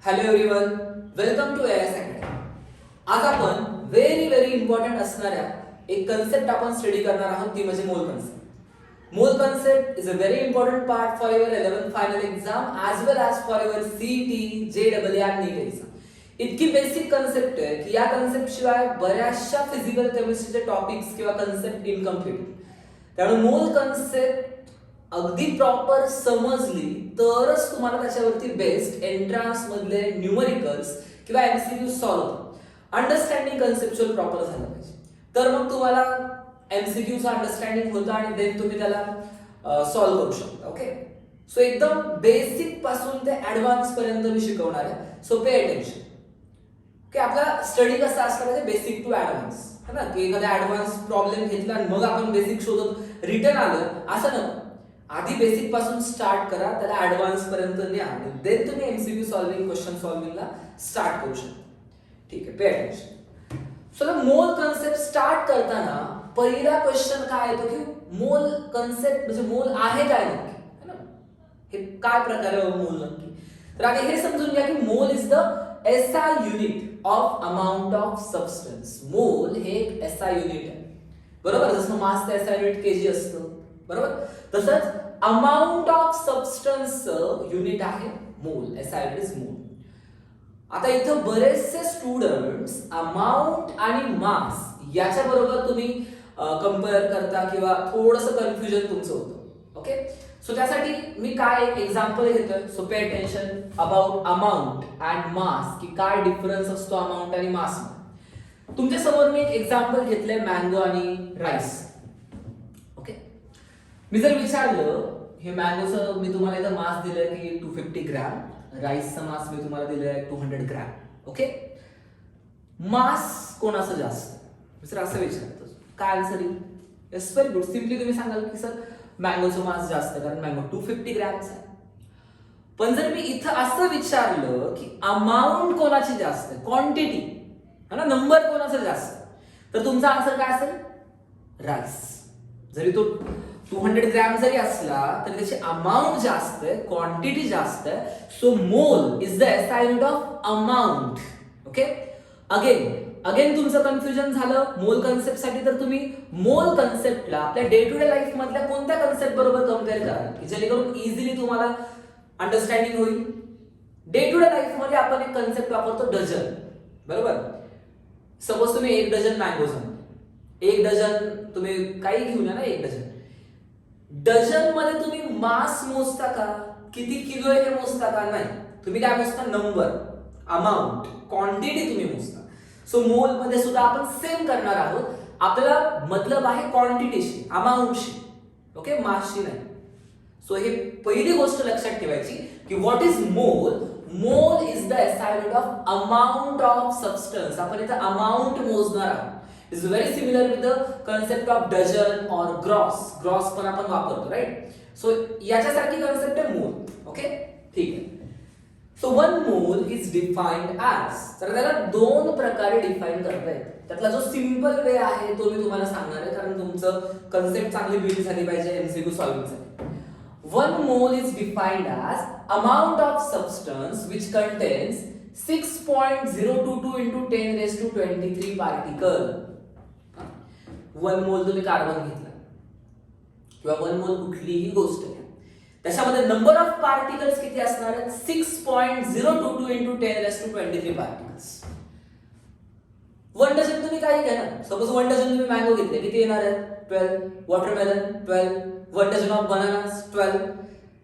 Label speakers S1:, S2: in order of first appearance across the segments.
S1: Hello everyone, welcome to AS academy. आज आपण very important असणाऱ्या एक कन्सेप्ट आपण स्टडी करणार आहोत, ती म्हणजे मोल कन्सेप्ट. मोल concept is a very important part for your 11th final exam as well as for your CET, JEE आणि नीट एक्झाम. इतकी बेसिक कन्सेप्ट आहे की या कन्सेप्ट शिवाय बऱ्याचशा फिजिकल केमिस्ट्रीचे टॉपिक्स किंवा कन्सेप्ट इनकम्प्लीट. त्यामुळे मोल कन्सेप्ट अगदी प्रॉपर समजली तरच तुम्हाला त्याच्यावरती बेस्ट एंट्रन्स मधले न्यूमरिकल्स किंवा MCQ solve understanding conceptual proper झालं पाहिजे. तर मग तुम्हाला एमसीक्यूचं अंडरस्टँडिंग होतं आणि देन तुम्ही त्याला सॉल्व्ह करू शकता. ओके, सो एकदम बेसिक पासून ते ऍडव्हान्स पर्यंत मी शिकवणार आहे. So pay attention. ओके, आपला स्टडी कसा असला पाहिजे, बेसिक टू ऍडव्हान्स, है ना. की एखादा ऍडव्हान्स प्रॉब्लेम घेतला आणि मग आपण बेसिक शोधत रिटर्न आलं असं नको. आधी बेसिक पासून स्टार्ट करा, त्याला ऍडव्हान्स पर्यंत न्या आणि देन तुम्ही एमसीक्यू सॉल्विंग, क्वेश्चन सॉल्विंगला स्टार्ट करू शकता. ठीक आहे, पे अटेन्शन. सो मोल कन्सेप्ट स्टार्ट करताना पहिला क्वेश्चन काय येतो की मोल कन्सेप्ट म्हणजे मोल आहे काय नक्की, है ना. हे काय प्रकारे मोल नक्की. तर आधी हे समजून घ्या की mole is the SI unit of amount of substance. Mole हे एक एसआय युनिट आहे, बरोबर. जसं मास एसआय युनिट केजी असतं, बरोबर. तसंच अमाउंट ऑफ सबस्टन्स युनिट आहे मोल. SI unit is mole. आता इथं बरेचसे स्टुडंट्स अमाउंट आणि मास याच्या बरोबर तुम्ही कंपेअर करता किंवा थोडंसं कन्फ्युजन तुमचं होतं. ओके, सो त्यासाठी मी काय एक एक्झाम्पल घेतोय. So pay attention about amount and mass, की काय डिफरन्स असतो अमाउंट आणि मास. तुमच्या समोर मी एक एक्झाम्पल घेतलंय मँगो आणि राईस. ओके, मी जर विचारलं हे मँगोचं मी तुम्हाला इथं मास दिलंय की 250 ग्रॅम, राईसचं मास मी तुम्हाला दिलंय 200 ग्रॅम. ओके, मास कोणाचं जास्त, सर असं विचारतो, काय आन्सर येईल? Yes, very good. सिम्पली तुम्ही सांगाल की सर मँगोचं मास जास्त, कारण मँगो 250 ग्रॅम्स आहे. पण जर मी इथं असं विचारलं की अमाऊंट कोणाची जास्त आहे, क्वांटिटी, है ना, नंबर कोणाचा जास्त, तर तुमचा आन्सर काय असेल? राईस. जरी तो 200 ग्रॅम जरी असला तरी त्याची अमाऊंट जास्त आहे, क्वांटिटी जास्त आहे. So mole is the SI unit of amount. Okay, again तुमचं कन्फ्युजन झालं मोल कन्सेप्ट साठी, तर तुम्ही मोल कन्सेप्टला आपल्या डे टू डे लाईफ मधल्या कोणत्या कन्सेप्ट बरोबर कम्पेअर करा की जेणेकरून इझिली तुम्हाला अंडरस्टँडिंग होईल. डे टू डे लाईफ मध्ये आपण एक कन्सेप्ट वापरतो, डझन, बरोबर. सपोज तुम्ही 1 डझन मँगोज आणले, 1 डझन तुम्ही काही घेऊन या ना, 1 डझन. डझन मध्ये तुम्ही मास मोजता का, किती किलो आहे हे मोजता का? नाही, तुम्ही काय मोजता? नंबर, अमाऊंट, क्वांटिटी तुम्ही मोजता. सो मोल मध्ये सुद्धा आपण सेम करणार आहोत. आपल्याला मतलब आहे क्वांटिटीशी, अमाऊंटशी. ओके, मासशी नाही. सो हे पहिली गोष्ट लक्षात ठेवायची की what is mole. Mole is the SI unit of amount of substance. आपण इथे अमाउंट मोजणार आहोत. Is very similar with the concept of dozen और ग्रॉस. ग्रॉस पण आपण वापरतो, राईट. सो याच्यासारखी कन्सेप्ट आहे मोल. ओके, ठीक आहे. So 1 mole is defined as, तर त्याला 2 प्रकारे डिफाइन करता येतं. त्यातला जो सिंपल वे आहे तो मी तुम्हाला सांगणार आहे, कारण तुमचं कन्सेप्ट चांगली बिल्ड झाली पाहिजे MCQ सॉल्विंगसाठी. 1 mole is defined as amount of substance which contains 6.022 into 10 raised to 23 particle. 1 mole तुम्ही कार्बन घेतला किंवा 1 mole कुठलीही गोष्ट घ्या, त्याच्यामध्ये नंबर ऑफ पार्टिकल्स किती असणार आहेत? 6.022 into 10 raised to 23 particles. 1 dozen तुम्ही काही घ्या ना. सपोज 1 डझन तुम्ही मँगो घेतले, किती येणार आहेत? 12. वॉटरमेलन 12. 1 dozen of bananas 12.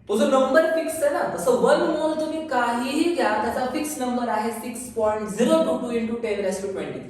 S1: तो जो नंबर फिक्स आहे ना, तसं 1 मोल तुम्ही काहीही घ्या, त्याचा फिक्स नंबर आहे 6.022 into 10 raised to 23.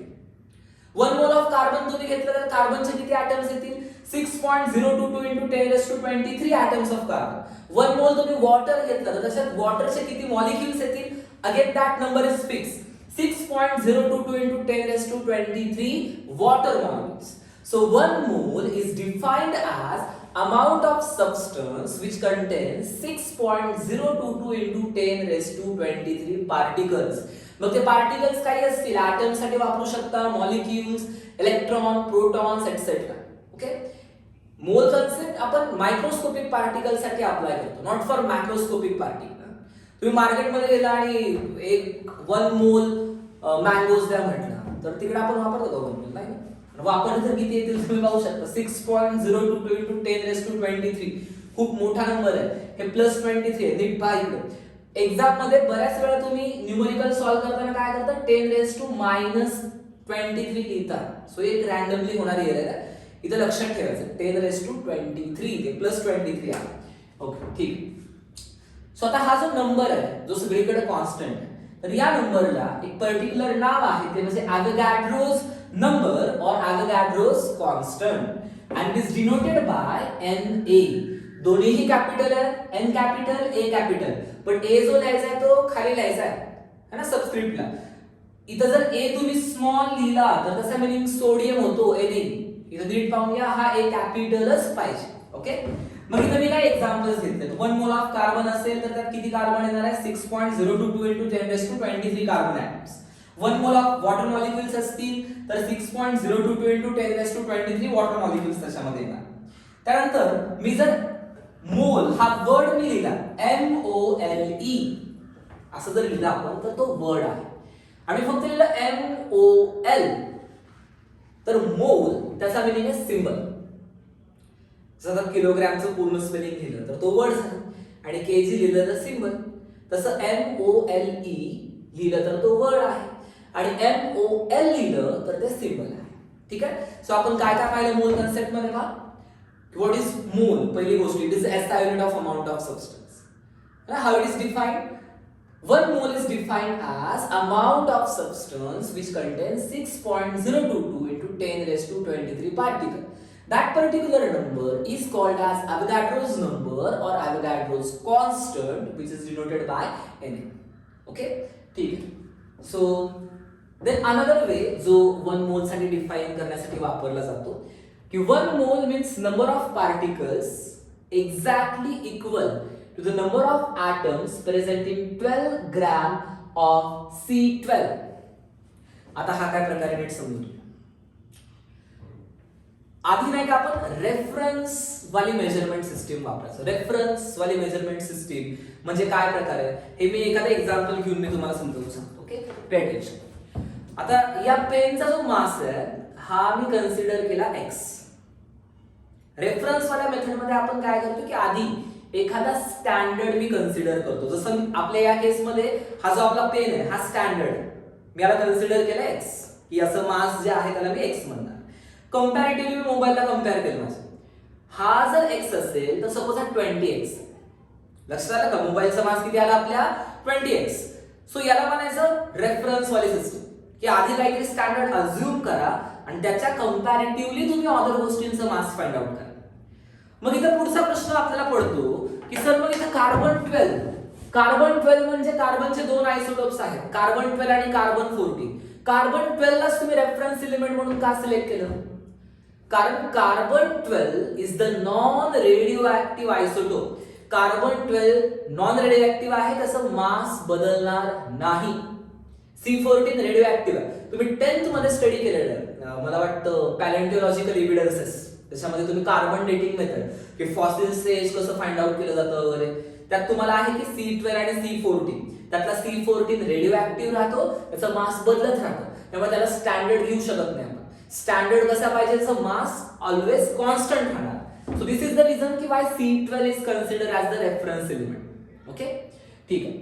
S1: 1 mole of carbon तुम्ही घेतलं तर कार्बनचे किती ॲटम्स येतील? 6.022 into 10 raised to 23 atoms of carbon. 1 mole तुम्ही वॉटर घेतलं तर त्याच्यात वॉटरचे किती मॉलिक्युल्स येतील? Again that number is fix, 6.022 into 10 raised to 23 water molecules. So 1 mole is defined as amount of substance which contains 6.022 into 10 raised to 23 particles. मग ते particles काही असतील, ॲटम साठी वापरू शकता, molecules, electron, protons etcetera. Okay, मोल concept आपण microscopic particle साठी अप्लाय करतो, नॉट फॉर मॅक्रोस्कोपिक पार्टिकल. तुम्ही मार्केटमध्ये गेला आणि एक 1 मोल मँगोज द्या म्हटलं तर तिकडे आपण वापरतो का 1 मोल? नाही. वापरले तर किती येतील तुम्ही पाहू शकता. 6.02 into 10⁻23 खूप मोठा नंबर आहे. हे +23 आहे. नीट पहा इकडे. एक्झाम मध्ये बऱ्याच वेळा तुम्ही न्यूमेरिकल सॉल्व्ह करताना काय करता, 10⁻23 लिहितात. सो एक रॅन्डमली होणारी एरर आहे. इथं लक्षात ठेवायचं 10⁻23 ते +23 आहे. ओके ठीक आहे. सो आता हा जो नंबर आहे जो सगळीकडे कॉन्स्टंट आहे, तर या नंबरला एक पर्टिक्युलर नाव आहे, ते म्हणजे ॲव्होगॅड्रोज नंबर और Avogadro's constant and is denoted by NA. दोन्हीही कॅपिटल आहे, N कॅपिटल A कॅपिटल, पण A जो लिहायचा आहे तो खाली लिहायचा आहे ना सबस्क्रिप्टला. इथं जर A तुम्ही स्मॉल लिहिला तर त्याचा मीनिंग सोडियम होतो Na. इथं नीट पाहून घ्या, हा A कॅपिटलच पाहिजे. ओके. मग इथं मी काय एक्झाम्पल्स घेतले. 1 मोल ऑफ कार्बन असेल तर त्यात किती कार्बन येणार आहे? 6.022 into 10⁻23 carbon atoms. 1 mole of water molecules असतील तर 6.022 into 10⁻23 वॉटर मॉलिक्युल्स त्याच्यामध्ये येणार. त्यानंतर मी जर मोल हा वर्ड मी लिहिला MOLE असं जर लिहिला आपण तर तो वर्ड आहे. आणि फक्त लिहिलं MOL तर मोल त्याचा मीनिंग आहे सिंबल. जर किलोग्रॅमचं पूर्ण स्पेलिंग लिहिलं तर तो वर्ड झाला आणि केजी लिहिलं तर सिंबल. तसं MOLE लिहिलं तर तो वर्ड आहे आणि MOL लिहिलं तर ते सिंबल आहे. ठीक आहे. सो आपण काय काय पाहिलं मोल कन्सेप्ट मध्ये पहा. What is mole? पहिली गोष्ट, it is SI unit of amount of substance. How it is defined? 1 mole is defined as amount of substance which contains 6.022 into 10⁻23 particle. That particular number is called as Avogadro's number or Avogadro's constant, which is denoted by Na. Okay? ठीक आहे. So then another way जो 1 mole साठी define करण्यासाठी वापरला जातो कि 1 mole means number of particles exactly equal to the number of atoms present in 12 gram of C12. आता हा काय प्रकार आहे नीट समजून घ्या. आधी नाही का आपण रेफरन्स वाली मेजरमेंट सिस्टीम वापरायचो. रेफरन्स वाली मेजरमेंट सिस्टीम म्हणजे काय प्रकार आहे हे मी एखादा एक्झाम्पल घेऊन मी तुम्हाला समजावून सांगतो. Okay, pay attention. आता या पेनचा जो मास आहे हा मी कन्सिडर केला x. रेफरन्स वाल्या मेथड मध्ये आपण काय करतो की आधी एखादा स्टँडर्ड मी कन्सिडर करतो. जसं आपल्या या केस मध्ये हा जो आपला पेन आहे हा स्टँडर्ड, मी याला कन्सिडर केला x, की असं मास जे आहे त्याला मी x म्हणणार. कंपॅरेटिव्हली मी मोबाईलला कंपेअर केलं माझं. हा जर x असेल तर सपोज हा 20x. लक्षात आलं का मोबाईलचा मास किती आला आपल्या 20x. सो याला म्हणायचं रेफरन्स वाली सिस्टम, की आधी काहीतरी स्टँडर्ड अज्युम करा आणि त्याच्या कंपॅरेटिव्हली तुम्ही अदर गोष्टींचं मास फाइंड आउट करा. मग इथं पुढचा प्रश्न आपल्याला पडतो की सर मग इथं कार्बन 12 म्हणजे कार्बनचे 2 आयसोटोप्स आहेत, कार्बन 12 आणि कार्बन 14. कार्बन 12 लाच तुम्ही रेफरन्स एलिमेंट म्हणून का सिलेक्ट केलं? कारण carbon 12 is the non radio active isotope. Carbon 12 non radio active आहे, त्याचं मास बदलणार नाही. C14 रेडिओ ऍक्टिव्ह आहे. तुम्ही 10th मध्ये स्टडी केलेलं आहे, मला वाटतं पॅलेंटिओलॉजिकल एव्हिडन्सेस, त्याच्यामध्ये तुम्ही कार्बन डेटिंग मेथड की फॉसिल्स एज कसं फाइंड आउट केलं जातं वगैरे, त्यात तुम्हाला आहे की C12 आणि C14. त्यातला C14 रेडिओ ऍक्टिव्ह राहतो, त्याचा मास बदलत राहतो, त्यामुळे त्याला स्टँडर्ड घेऊ शकत नाही आपण. स्टँडर्ड कसा पाहिजे, त्याचा मास ऑलवेज कॉन्स्टंट राहणार. So this is the reason की why C12 is consider as the reference element. Okay, ठीक आहे.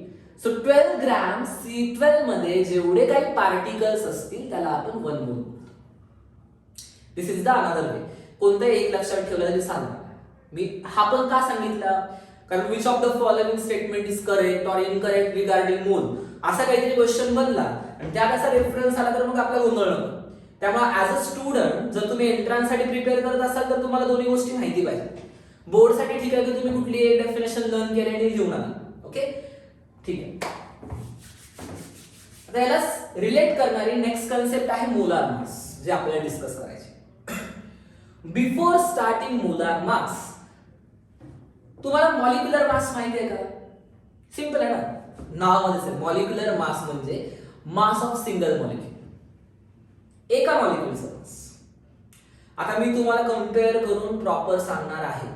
S1: सो 12 ग्रॅम C12 मध्ये जेवढे काही पार्टिकल्स असतील त्याला आपण 1 मोल. दिस इज द अनदर वे. कोणतं एक लक्षात ठेवलं तरी सांगा. मी हा पण का सांगितलं, कारण which of the following statement is correct or incorrect regarding मोल, असा काहीतरी क्वेश्चन बनला आणि त्यात असा रेफरन्स आला तर मग आपला गोंधळ नको. त्यामुळे ऍज अ स्टुडंट जर तुम्ही एंट्रन्स साठी प्रिपेअर करत असाल तर तुम्हाला दोन्ही गोष्टी माहिती पाहिजे. बोर्ड साठी ठीक आहे की तुम्ही कुठली एक डेफिनेशन लर्न केली आणि लिहून आला. ओके, ठीक आहे. आता याला रिलेट करणारी नेक्स्ट कन्सेप्ट आहे मोलार मास, जे आपल्याला डिस्कस करायचे. बिफोर स्टार्टिंग मोलार मास, तुम्हाला मॉलिक्युलर मास माहिती आहे का? सिंपल आहे ना, नावामध्येच आहे. मॉलिक्युलर मास म्हणजे मास ऑफ सिंगल मॉलिक्युल, एका मॉलिक्युलचा मास. आता मी तुम्हाला कम्पेअर करून प्रॉपर सांगणार आहे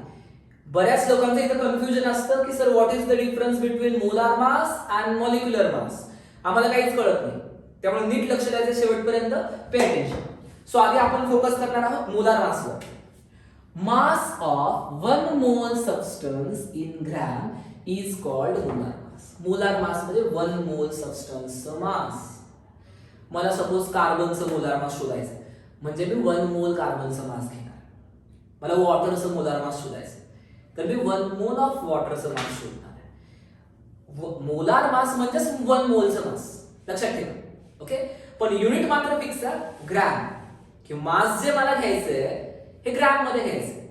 S1: बऱ्याच लोकांचं इथं कन्फ्युजन असतं की sir what is the difference between molar mass and molecular mass. आम्हाला काहीच कळत नाही, त्यामुळे नीट लक्ष द्यायचं शेवटपर्यंत. Pay attention. सो आधी आपण फोकस करणार आहोत मोलार मासवर. मास ऑफ 1 मोल substance in gram is called molar mass. Molar mass म्हणजे 1 मोल सबस्टन्सचं मास. मला सपोज कार्बनचं मोलार मास शोधायचं, म्हणजे मी 1 मोल कार्बनचं मास घेणार. मला वॉटरचं मोलार मास शोधायचं, तर मी 1 मोल ऑफ वॉटरचं मास शोधणार आहे. मोलार मास म्हणजेच 1 मोलचं मास, लक्षात ठेवा. ओके, पण युनिट मात्र फिक्स आहे ग्रॅम, की मास जे मला घ्यायचंय हे ग्रॅम मध्ये घ्यायचंय.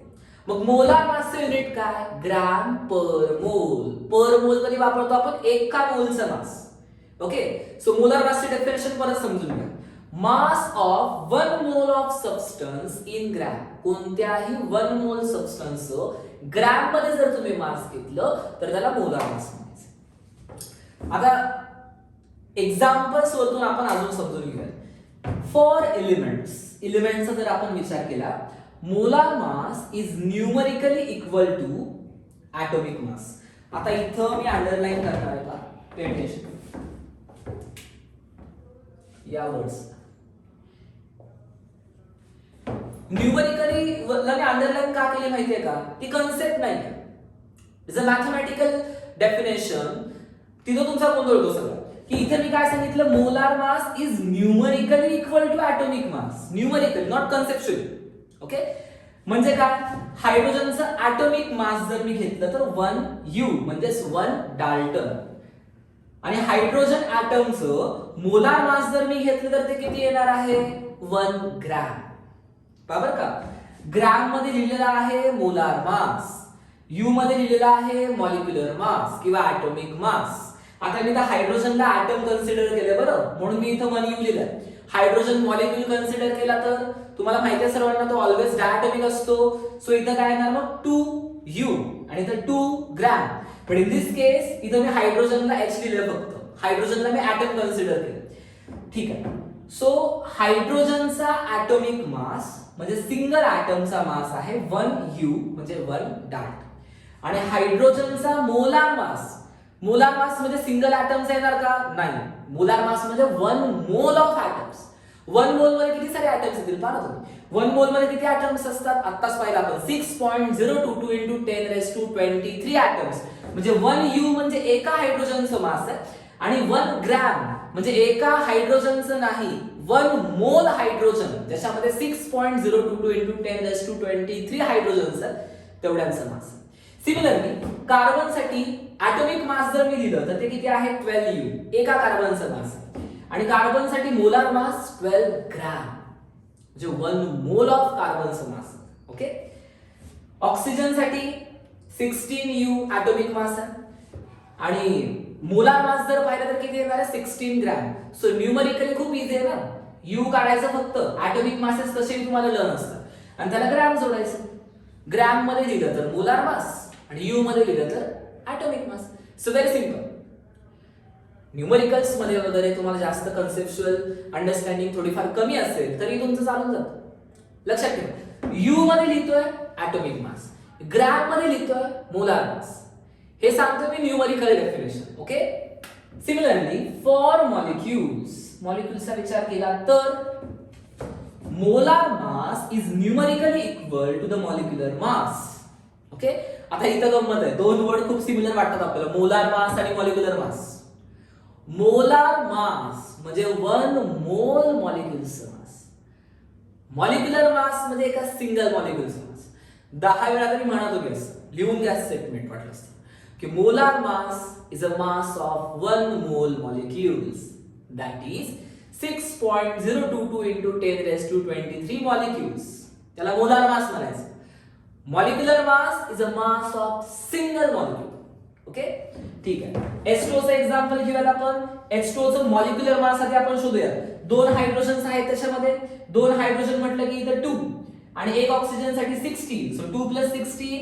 S1: मग मोलार मासचं युनिट काय? ग्रॅम पर मोल. पर मोल कधी वापरतो आपण? एका मोलचं मास. ओके, सो मोलार मासची डेफिनेशन परत समजून घ्या. Mass of 1 mole of substance in gram. कोणत्याही 1 मोल सबस्टन्सचं ग्रॅम मध्ये जर तुम्ही मास घेतलं तर त्याला मोलार मास म्हणायचं. आता एक्झाम्पल्स वरून आपण अजून समजून घेऊया. फॉर एलिमेंट्सचा जर आपण विचार केला, molar mass is numerically equal to atomic mass. आता इथं मी अंडरलाईन करणार आहे का? पे अटेन्शन या वर्ड्स. न्यूमरिकली मी अंडरलाईन का केली माहितीये का? ती कन्सेप्ट नाही, इज अ मॅथमॅटिकल डेफिनेशन. तिथं तुमचा गोंधळ होतो सगळं, की इथे मी काय सांगितलं? Molar mass is numerically equal to atomic mass. Numerically, not conceptually. Okay, म्हणजे काय? हायड्रोजनचं ॲटॉमिक मास जर मी घेतलं तर 1 U म्हणजेच 1 डाल्टन, आणि हायड्रोजन ॲटमचं मोलार मास जर मी घेतलं तर ते किती येणार आहे? 1 ग्रॅम. बरोबर का? ग्रॅम मध्ये लिहिलेला आहे मोलार मास, यू मध्ये लिहिलेला आहे मॉलिक्युलर मास किंवा ॲटॉमिक मास. आता मी त्या हायड्रोजनला ॲटम कन्सिडर केलं बरं, म्हणून मी इथं 1 U लिहिलं. हायड्रोजन मॉलिक्यूल कन्सिडर केला तर तुम्हाला माहिती आहे सर्वांना तो ऑलवेज डायटॉमिक असतो. सो इथं काय येणार मग? 2 U आणि इथं 2 ग्रॅम. पण इन दिस केस इथं मी हायड्रोजनला H लिहिलं फक्त, हायड्रोजनला मी ॲटम कन्सिडर केलं. ठीक आहे. सो हायड्रोजनचा ॲटॉमिक मास म्हणजे सिंगल ॲटमचा मास आहे 1 U म्हणजे 1 डाल्ट, आणि हायड्रोजनचा मोलार मास, मोलार मास म्हणजे सिंगल ॲटमचा येणार का? नाही. मोलार मास म्हणजे 1 मोल ऑफ ॲटम्स. 1 मोल मध्ये किती सारे ॲटम्स येतील पहा तुम्ही. 1 मोल मध्ये किती ॲटम्स असतात? आत्ताच पाहिलं आपण 6.022 into 10⁻23 ॲटम्स. म्हणजे 1 U म्हणजे एका हायड्रोजनचं मास आहे, आणि 1 ग्रॅम म्हणजे एका हायड्रोजनचं नाही, 1 मोल हायड्रोजन ज्याच्यामध्ये 6.022 into 10⁻23 हायड्रोजन्स आहेत, तेवढ्यांचं मास. सिमिलरली कार्बनसाठी ॲटॉमिक मास जर मी दिलं तर ते किती आहे? 12 U, एका कार्बनचं मास, आणि कार्बनसाठी मोलार मास 12 ग्रॅम म्हणजे 1 मोल ऑफ कार्बनचं मास. ओके, ऑक्सिजनसाठी 16 U ॲटॉमिक मास आहे, आणि मोलार मास जर पाहिलं तर किती येणार आहे? 16 ग्रॅम. सो न्यूमरिकली खूप इझी आहे ना, U काढायचं फक्त, ॲटॉमिक मासेस कसे तुम्हाला लर्न असतात, आणि त्याला ग्रॅम जोडायचं. ग्रॅम मध्ये लिहिलं तर मोलार मास, आणि U मध्ये लिहिलं तर atomic mass. So very simple. Numericals मध्ये वगैरे तुम्हाला जास्त कन्सेप्च्युअल अंडरस्टँडिंग थोडीफार कमी असेल तरी तुमचं चालून जातं. लक्षात ठेवा, U मध्ये लिहितोय ॲटॉमिक मास, ग्रॅम मध्ये लिहितोय मोलार मास. हे सांगतो मी numerical definition. Okay, similarly for मॉलिक्युल्सचा विचार केला तर molar mass is numerically equal to the molecular mass. Okay, आता इथं गंमत आहे, दोन वर्ड खूप सिमिलर वाटतात आपल्याला, मोलार मास आणि मॉलिक्युलर मास. मोलार मास म्हणजे 1 मोल मॉलिक्युलचं मास, मॉलिक्युलर मास म्हणजे एका सिंगल मॉलिक्युलचं मास. 10 वेळा तरी म्हणा तुम्ही असं, लिहून घ्या स्टेटमेंट वाटलं असतं, की molar mass is a mass of 1 मोल molecules, that is 6.022 into 10⁻23 molecules. त्याला मोलार मास म्हणायचं. Molecular mass is a mass of single molecule. Okay, ठीक आहे. H2O चं एक्झाम्पल घेऊयात आपण. H2O चं मॉलिक्युलर मास आधी आपण शोधूया. 2 हायड्रोजन्स आहेत त्याच्यामध्ये, 2 हायड्रोजन म्हटलं की इथं 2, आणि एक ऑक्सिजन साठी 16. So 2 + 16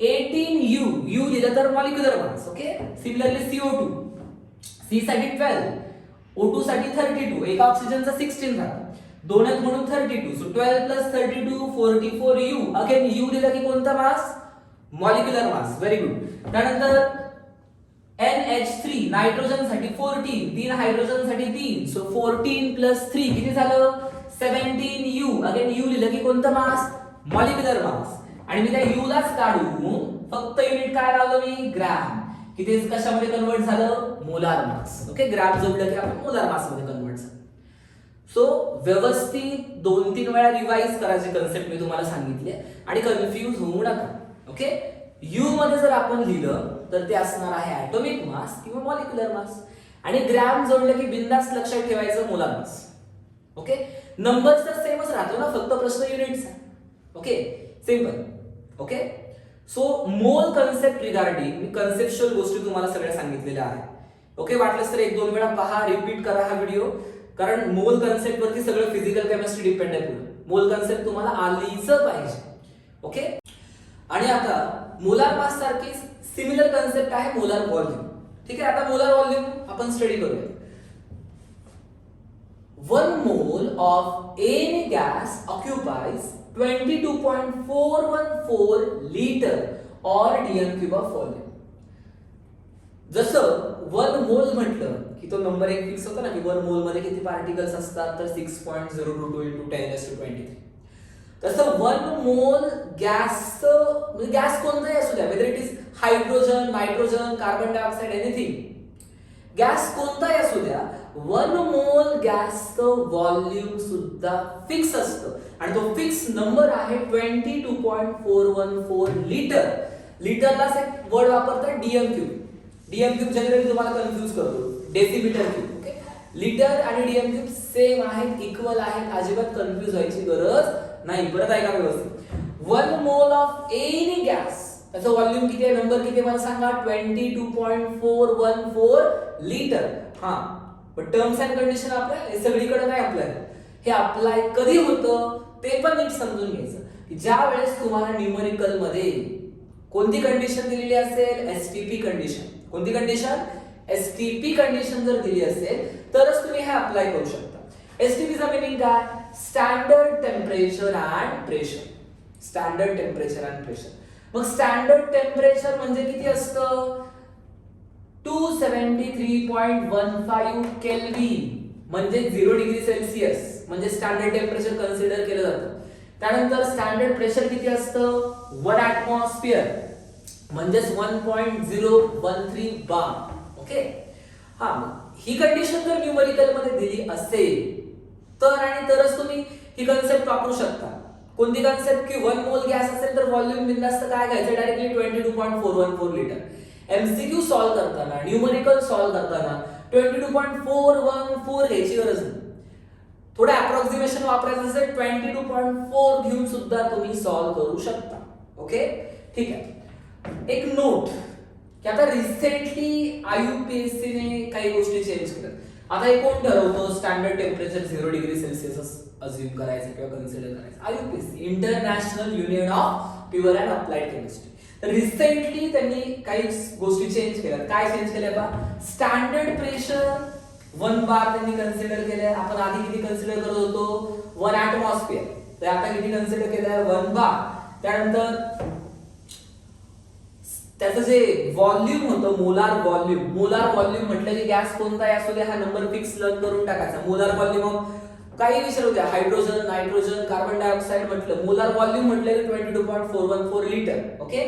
S1: 18 U. U लिहिलं तर molecular mass. Okay, similarly CO2, C साठी 12, O2 साठी 32, एका ऑक्सिजनचा 16 झाला, 2 आहेत म्हणून 32. So 12 + 32 44 U. अगेन U लिहिलं की कोणता मास? Molecular mass, very good. त्यानंतर NH3 नायट्रोजन साठी 14, 3 हायड्रोजन साठी 3, सो 14 प्लस 3 किती झालं 17U. अगेन U लिहिलं की कोणतं मास, मॉलिक्युलर मास. आणि मी त्या U लाच काढून फक्त युनिट काय लावलं मी, ग्रॅम, की ते कशामध्ये कन्वर्ट झालं, मोलार मास. ओके, ग्रॅम जोडलं की आपण मोलार मास मध्ये कन्वर्ट झालं. सो व्यवस्थित 2-3 वेळा रिवाइज करायची कन्सेप्ट मी तुम्हाला सांगितली आणि कन्फ्यूज होऊ नका. ओके, U मध्ये जर आपण लिहिलं तर ते असणार आहे ऍटॉमिक मास किंवा मॉलिक्युलर मास, आणि ग्रॅम जोडलं की बिंदास लक्षात ठेवायचं मोलार मास. ओके, नंबर्स तर सेमच राहतो ना, फक्त प्रश्न युनिट्स आहे. Okay, simple. ओके, सो मोल कन्सेप्ट रिगार्डिंग मी कन्सेप्च्युअल गोष्टी तुम्हाला सगळ्या सांगितलेल्या आहेत. ओके, वाटलंच तर 1-2 वेळा पहा, रिपीट करा हा व्हिडिओ, कारण मोल कन्सेप्ट वरती सगळं फिजिकल केमिस्ट्री डिपेंड आहे. मोल कन्सेप्ट तुम्हाला आलीच पाहिजे. ओके, आणि आता मोलार मास सारखीच सिमिलर कन्सेप्ट आहे मोलार व्हॉल्यूम. ठीक आहे, आता मोलार व्हॉल्यूम आपण स्टडी करूया. 1 mole of any gas occupies 22.414 liter or dm cube of volume. जसं 1 मोल म्हटलं की तो नंबर एक फिक्स होता ना, की 1 मोल मध्ये किती पार्टिकल्स असतात, तर 6.022 × 10⁻23. तसं 1 मोल गॅस, म्हणजे गॅस कोणताही असू द्या, whether it is hydrogen, nitrogen, carbon dioxide, anything, gas कोणताही असू द्या, 1 मोल गॅसचं व्हॉल्यूम सुद्धा फिक्स असतं आणि तो फिक्स नंबर आहे 22.414 लिटर. लिटरलाच एक वर्ड वापरतात DM cube. DM cube generally तुम्हाला कन्फ्यूज करतो, डेसिमीटर क्यूब. ओके, लिटर आणि डीएम क्यूब सेम आहेत, इक्वल आहेत, अजिबात कन्फ्यूज व्हायची गरज नाही. परत ऐका व्यवस्थित. 1 मोल ऑफ एनी गॅस, त्याचं व्हॉल्यूम किती आहे, नंबर किती आहे मला सांगा, 22.414 लिटर. हा, पण टर्म्स अँड कंडिशन अप्लाय सगळीकडे नाही अप्लाय. हे अप्लाय कधी होतं ते पण नीट समजून घ्यायचं, की ज्या वेळेस तुम्हाला न्यूमरिकल मध्ये कोणती कंडिशन दिलेली असेल, एसटीपी कंडिशन. कोणती कंडिशन, एसटीपी कंडिशन जर दिली असेल तरच तुम्ही हे अप्लाय करू शकता. एसटीपीचा मीनिंग काय, standard temperature and pressure. Standard temperature and pressure. मग स्टँडर्ड टेम्परेचर म्हणजे किती असतं, 273.15 केल्विन, म्हणजे 0 डिग्री सेल्सिअस, म्हणजे स्टँडर्ड टेम्परेचर कन्सिडर केलं जातं. त्यानंतर स्टँडर्ड प्रेशर किती असतं, 1 ॲटमॉस्फिअर, म्हणजे 1.013 बार. ओके, हा, ही कंडिशन जर न्यूमरिकल मध्ये दिली असेल तर आणि तरच तुम्ही ही कन्सेप्ट वापरू शकता. कोणती कन्सेप्ट, की 1 मोल गॅस असेल तर व्हॉल्यूम बिंदास्त काय घ्यायचं, डायरेक्टली 22.414 लिटर. एमसीक्यू सॉल्व्ह करताना, न्यूमरिकल सॉल्व्ह करताना 22.414 घ्यायची गरज नाही. थोडं अप्रॉक्सिमेशन वापरायचं असेल 22.4 घेऊन सुद्धा तुम्ही सॉल्व्ह करू शकता. ओके, ठीक आहे. एक नोट, की आता रिसेंटली IUPAC ने काही गोष्टी चेंज केल्या. आता हे कोण ठरवतो, standard temperature 0 degree Celsius assume करायचं किंवा कन्सिडर करायचं, IUPAC, international union of pure and applied chemistry. तर रिसेंटली त्यांनी काही गोष्टी चेंज केल्या. काय चेंज केल्या बा, स्टँडर्ड प्रेशर 1 बार त्यांनी कन्सिडर केलंय. आपण आधी किती कन्सिडर करत होतो, 1 ॲटमॉस्फिअर, तर आता किती कन्सिडर केलंय, 1 बार. त्यानंतर त्याचं जे व्हॉल्यूम होतं, मोलार व्हॉल्यूम. मोलार व्हॉल्यूम म्हटलं की गॅस कोणताही असू दे, हा नंबर फिक्स लर्न करून टाकायचा. मोलार व्हॉल्यूम काही विचारू द्या, हायड्रोजन, नायट्रोजन, कार्बन डायऑक्साइड म्हटलं, मोलार व्हॉल्यूम म्हटलं की 22.414 लिटर. ओके,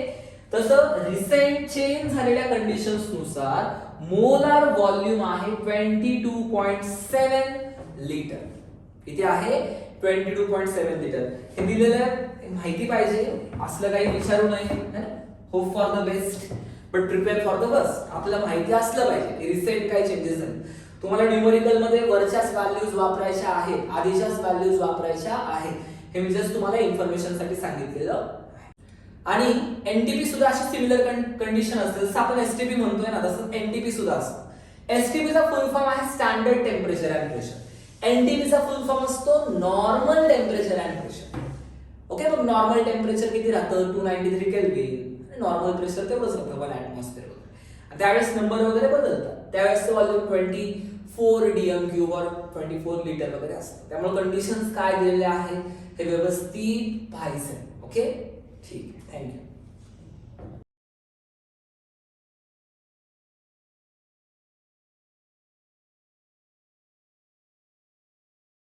S1: तसं रिसेंट चेंज झालेल्या कंडिशन्स नुसार मोलार व्हॉल्यूम आहे 22.7 लिटर. किती आहे, 22.7 लिटर. हे दिलेलं माहिती पाहिजे, असलं काही विचारू नये. Hope for the best but prepare for the worst. आपल्याला माहिती असलं पाहिजे रिसेंट काय चेंजेस झाले. तुम्हाला न्यूमरिकल मध्ये वरच्याच व्हॅल्यूज वापरायच्या आहेत, आधीच्याच व्हॅल्यूज वापरायच्या आहेत. हे मी जस्ट तुम्हाला इन्फॉर्मेशन साठी सांगितलेलं. आणि एनटीपी सुद्धा अशी सिमिलर कंडिशन असते. जसं आपण एसटीपी म्हणतोय ना, तसं एनटीपी सुद्धा असतं. एसटीपीचा फुल फॉर्म आहे स्टँडर्ड टेम्परेचर अँड प्रेशर. एनटीपीचा फुल फॉर्म असतो normal temperature and pressure. Okay, मग नॉर्मल टेम्परेचर किती राहतं, 293 केल्विन. नॉर्मल प्रेशर तेवढंच राहतं 1 ॲटमॉस्फिअर वगैरे. त्यावेळेस नंबर वगैरे बदलतात. त्यावेळेस व्हॉल्यूम 24 डीएम क्यूब और 24 लिटर वगैरे असतं. त्यामुळे कंडिशन्स काय दिलेले आहेत हे व्यवस्थित पाहायचं. ओके, ठीक आहे, थँक्यू.